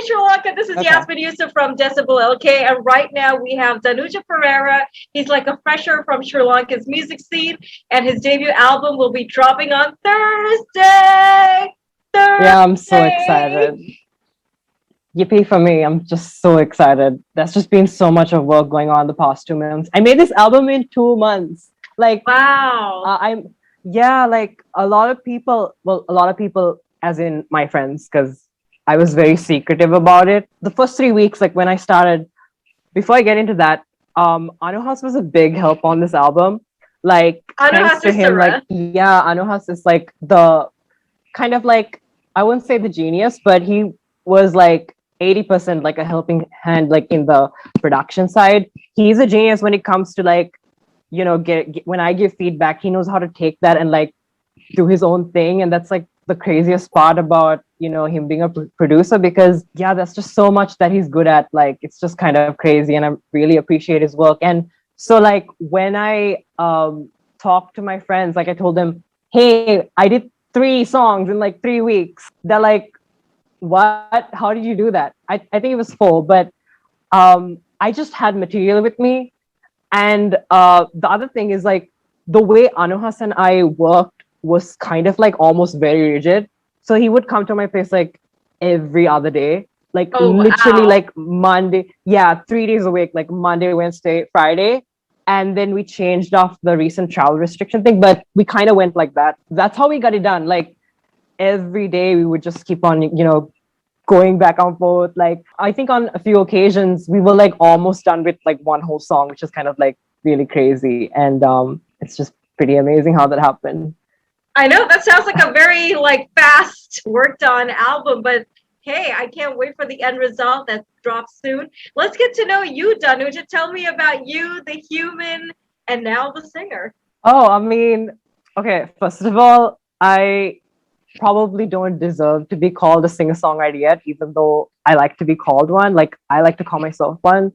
Sri Lanka. This is Okay. Yasmin Yusuf from DecibelLK, and right now we have Danuja Pereira. He's like a fresher from Sri Lanka's music scene, and his debut album will be dropping on Thursday. Yeah, I'm so excited. Yippee for me. I'm just so excited. There's just been so much of work going on the past 2 months. I made this album in 2 months. Like, Wow. like a lot of people, as in my friends, because I was very secretive about it. The first 3 weeks, like when I started, before I get into that, Anuhas was a big help on this album. Like, thanks to him, like, yeah, Anuhas is like the kind of like, I wouldn't say the genius, but he was like 80% like a helping hand, like in the production side. He's a genius when it comes to like, get when I give feedback, he knows how to take that and like do his own thing. And that's like the craziest part about, him being a producer, because yeah, that's just so much that he's good at. Like, it's just kind of crazy, and I really appreciate his work. And so like when I talked to my friends, like I told them, hey, I did 3 songs in like 3 weeks. They're like, what? How did you do that? I think it was 4, but I just had material with me. And the other thing is like the way Anuhas and I worked was kind of like almost very rigid. So he would come to my place like every other day, like literally like Monday. Yeah, 3 days a week, like Monday, Wednesday, Friday. And then we changed off the recent travel restriction thing, but we kind of went like that. That's how we got it done. Like every day we would just keep on, going back and forth. Like I think on a few occasions we were like almost done with like one whole song, which is kind of like really crazy. And it's just pretty amazing how that happened. I know that sounds like a very like fast worked on album, but hey, I can't wait for the end result that drops soon. Let's get to know you, Danuja. Tell me about you, the human, and now the singer. Oh, I mean, okay, first of all, I probably don't deserve to be called a singer-songwriter yet, even though I like to be called one. Like I like to call myself one.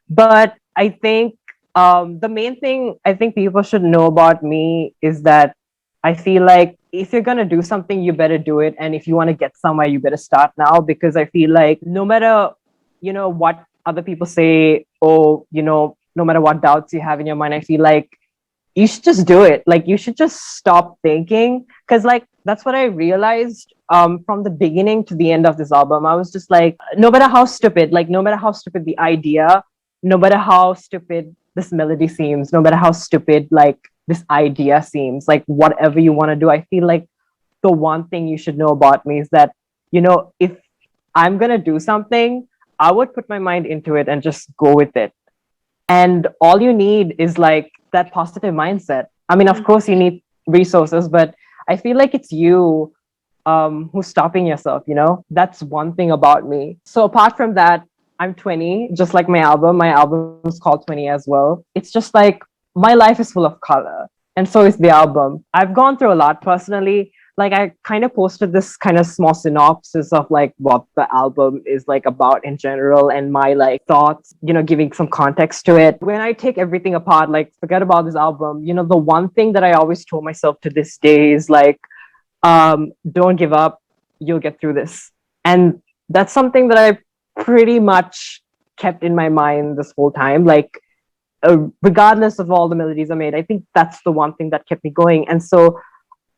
But I think the main thing I think people should know about me is that I feel like if you're gonna do something, you better do it. And if you want to get somewhere, you better start now, because I feel like no matter, what other people say, or, no matter what doubts you have in your mind, I feel like you should just do it. Like you should just stop thinking. Cause like that's what I realized from the beginning to the end of this album. I was just like, no matter how stupid, the idea, no matter how stupid this melody seems, no matter how stupid like this idea seems, like whatever you want to do, I feel like the one thing you should know about me is that, if I'm gonna do something, I would put my mind into it and just go with it. And all you need is like that positive mindset. I mean, of course, you need resources, but I feel like it's you who's stopping yourself, That's one thing about me. So apart from that, I'm 20, just like my album. My album is called 20 as well. It's just like my life is full of color, and so is the album. I've gone through a lot personally. Like I kind of posted this kind of small synopsis of like what the album is like about in general, and my like thoughts, giving some context to it. When I take everything apart, like forget about this album, the one thing that I always told myself to this day is like, don't give up, you'll get through this. And that's something that I pretty much kept in my mind this whole time. Like regardless of all the melodies I made, I think that's the one thing that kept me going. And so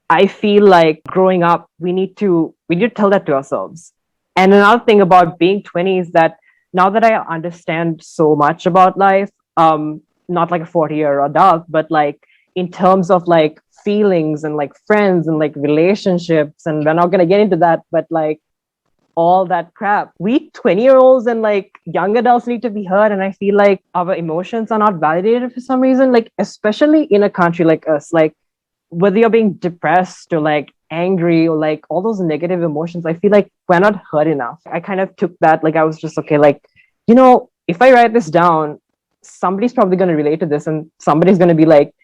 I feel like growing up, we need to tell that to ourselves. And another thing about being 20 is that now that I understand so much about life, not like a 40-year adult, but like in terms of like feelings and like friends and like relationships, and we're not gonna get into that, but like all that crap. We 20-year-olds and like young adults need to be heard. And I feel like our emotions are not validated for some reason, like especially in a country like us, like whether you're being depressed or like angry or like all those negative emotions, I feel like we're not heard enough. I kind of took that, like I was just okay, like, if I write this down, somebody's probably going to relate to this, and somebody's going to be like,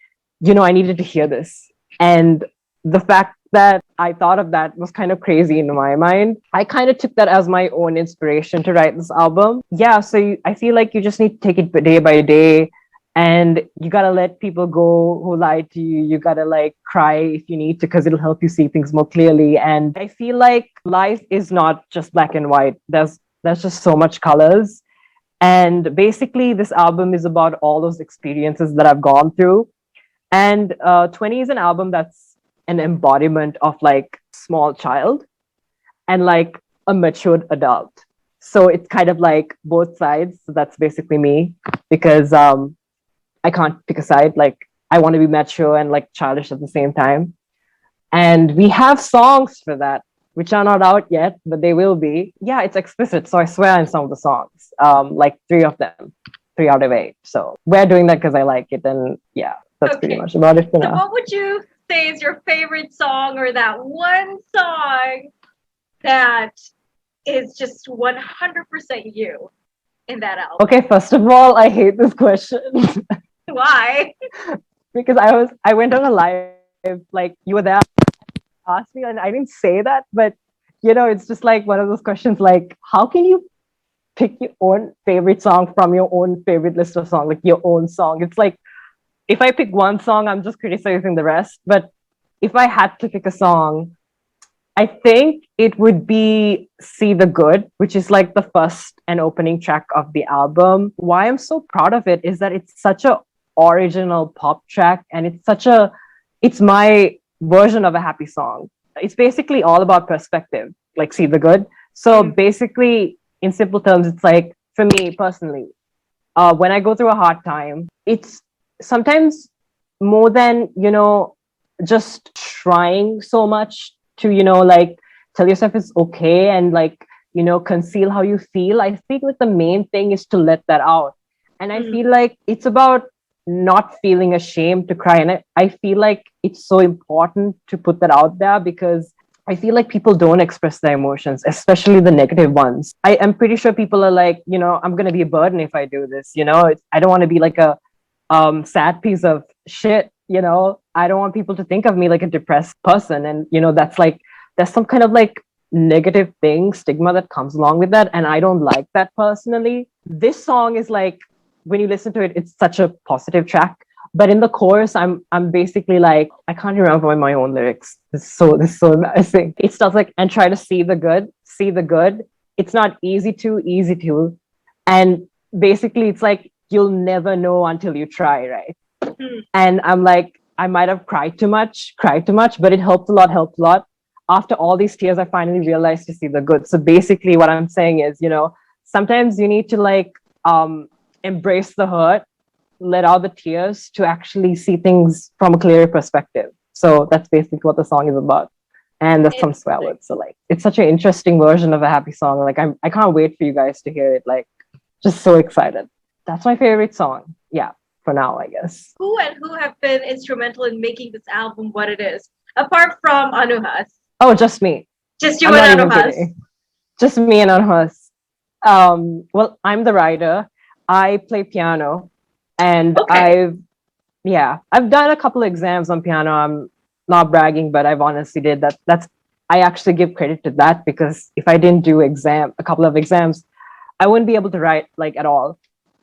I needed to hear this. And the fact that I thought of that was kind of crazy in my mind. I kind of took that as my own inspiration to write this album. Yeah, so I feel like you just need to take it day by day. And you got to let people go who lied to you. You got to like cry if you need to, because it'll help you see things more clearly. And I feel like life is not just black and white. There's There's just so much colors. And basically, this album is about all those experiences that I've gone through. And 20 is an album that's an embodiment of like small child and like a matured adult. So it's kind of like both sides. So that's basically me because I can't pick a side. Like I want to be mature and like childish at the same time. And we have songs for that, which are not out yet, but they will be. Yeah, it's explicit. So I swear in some of the songs, like three of them, 3 out of 8. So we're doing that because I like it. And yeah, that's pretty Okay. much about it for So now. what would you say is your favorite song or that one song that is just 100% you in that album? Okay, first of all, I hate this question Why? because I went on a live, like you were there, asked me, and I didn't say that, but it's just like one of those questions like, how can you pick your own favorite song from your own favorite list of songs, like your own song? It's like if I pick one song, I'm just criticizing the rest. But if I had to pick a song, I think it would be See the Good, which is like the first and opening track of the album. Why I'm so proud of it is that it's such a original pop track and it's my version of a happy song. It's basically all about perspective, like See the Good. So basically, in simple terms, it's like for me personally, when I go through a hard time, it's sometimes more than, just trying so much to, like tell yourself it's okay and like, conceal how you feel. I think like the main thing is to let that out. And I feel like it's about not feeling ashamed to cry. And I feel like it's so important to put that out there because I feel like people don't express their emotions, especially the negative ones. I am pretty sure people are like, I'm going to be a burden if I do this. I don't want to be like a sad piece of shit. I don't want people to think of me like a depressed person. And, that's like, there's some kind of like negative thing, stigma that comes along with that. And I don't like that personally. This song is like, when you listen to it, it's such a positive track. But in the chorus, I'm basically like, I can't remember my own lyrics. This is so embarrassing. It starts like, and try to see the good. It's not easy to. And basically it's like, you'll never know until you try, right? And I'm like, I might have cried too much, but it helped a lot. After all these tears, I finally realized to see the good. So basically what I'm saying is, sometimes you need to like embrace the hurt, let out the tears to actually see things from a clearer perspective. So that's basically what the song is about. And there's some swear words. So like, it's such an interesting version of a happy song. Like I can't wait for you guys to hear it. Like, just so excited. That's my favorite song. Yeah, for now, I guess. Who have been instrumental in making this album what it is? Apart from Anuhas. Oh, just me. Just you I'm and not even Anuhas. kidding. Just me and Anuhas. Well, I'm the writer. I play piano. And Okay. I've done a couple of exams on piano. I'm not bragging, but I've honestly did that. I actually give credit to that because if I didn't do a couple of exams, I wouldn't be able to write like at all.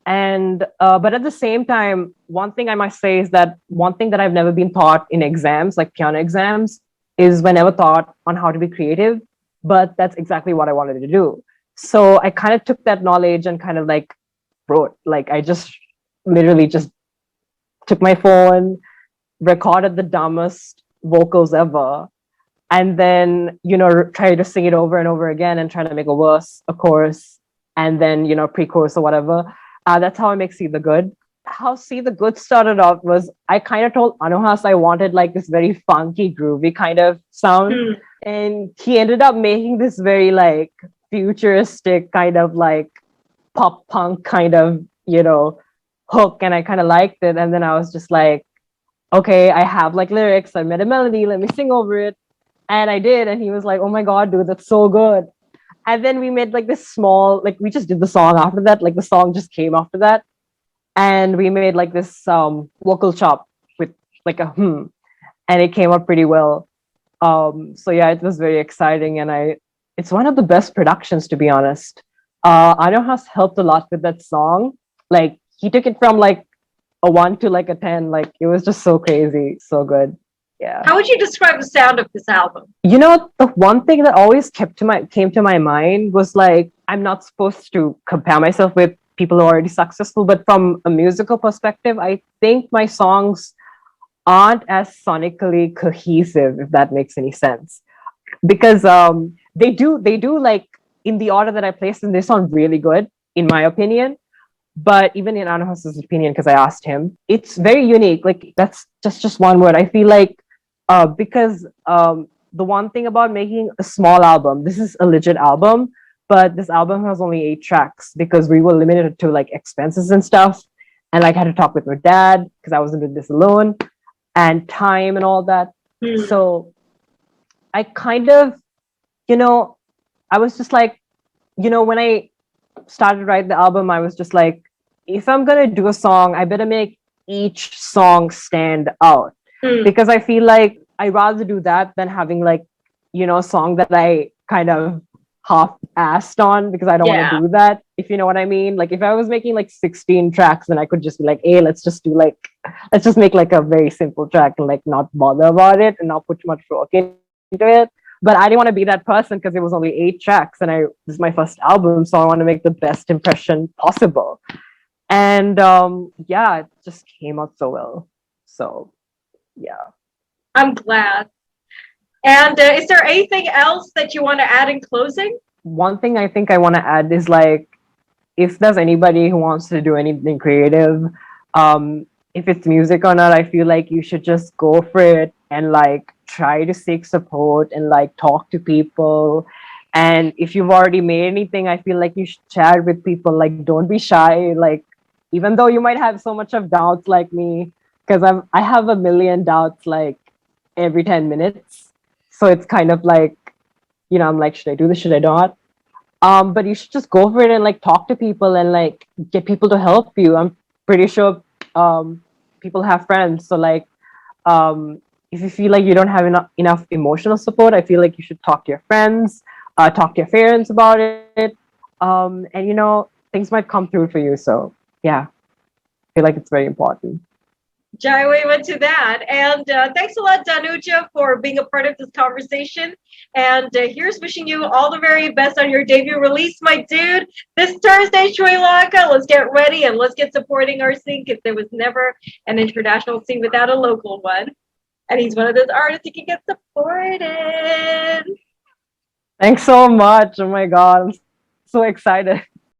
And but at the same time, one thing I must say is that one thing that I've never been taught in exams, like piano exams, is we're never taught on how to be creative. But that's exactly what I wanted to do. So I kind of took that knowledge and kind of like wrote. Like I just literally just took my phone, recorded the dumbest vocals ever, and then try to sing it over and over again and try to make a verse, a chorus, and then pre-chorus or whatever. That's how I make See the Good. How See the Good started off was I kind of told Anuhas I wanted like this very funky, groovy kind of sound, and he ended up making this very like futuristic kind of like pop punk kind of hook, and I kind of liked it. And then I was just like, okay, I have like lyrics, I made a melody, let me sing over it. And I did, and he was like, oh my god, dude, that's so good. And then we made like this small, like we just did the song after that, like the song just came after that. And we made like this vocal chop with like a and it came out pretty well. So yeah, it was very exciting, and it's one of the best productions, to be honest. Anuhas helped a lot with that song. Like he took it from like a 1 to like a 10. Like it was just so crazy, so good. Yeah. How would you describe the sound of this album? The one thing that always came to my mind was like I'm not supposed to compare myself with people who are already successful, but from a musical perspective, I think my songs aren't as sonically cohesive, if that makes any sense. Because they do like in the order that I placed them, they sound really good, in my opinion. But even in Anahas's opinion, because I asked him, it's very unique. Like that's just one word. I feel like because the one thing about making a small album, this is a legit album, but this album has only 8 tracks because we were limited to like expenses and stuff. And like I had to talk with my dad because I wasn't doing this alone, and time and all that. Hmm. So I kind of, you know, I was just like, when I started to write the album, I was just like, if I'm gonna do a song, I better make each song stand out. Hmm. Because I feel like I rather do that than having like, a song that I kind of half-assed on because I don't want Yeah. to do that, if you know what I mean. Like if I was making like 16 tracks, then I could just be like, hey, let's just make like a very simple track and like not bother about it and not put too much work into it. But I didn't want to be that person because it was only 8 tracks and this is my first album, so I want to make the best impression possible. And yeah, it just came out so well. So yeah. I'm glad. And is there anything else that you want to add in closing? One thing I think I want to add is like, if there's anybody who wants to do anything creative, if it's music or not, I feel like you should just go for it and like try to seek support and like talk to people. And if you've already made anything, I feel like you should chat with people. Like, don't be shy. Like, even though you might have so much of doubts like me, because I have a million doubts like every 10 minutes. So it's kind of like, I'm like, should I do this? Should I not? But you should just go for it and like talk to people and like get people to help you. I'm pretty sure people have friends. So like if you feel like you don't have enough emotional support, I feel like you should talk to your friends, talk to your parents about it. And things might come through for you. So yeah, I feel like it's very important. Jai went to that. And thanks a lot, Danuja, for being a part of this conversation. And here's wishing you all the very best on your debut release, my dude. This Thursday, Sri Lanka. Let's get ready and let's get supporting our scene because there was never an international scene without a local one. And he's one of those artists who can get supported. Thanks so much. Oh my God, I'm so excited.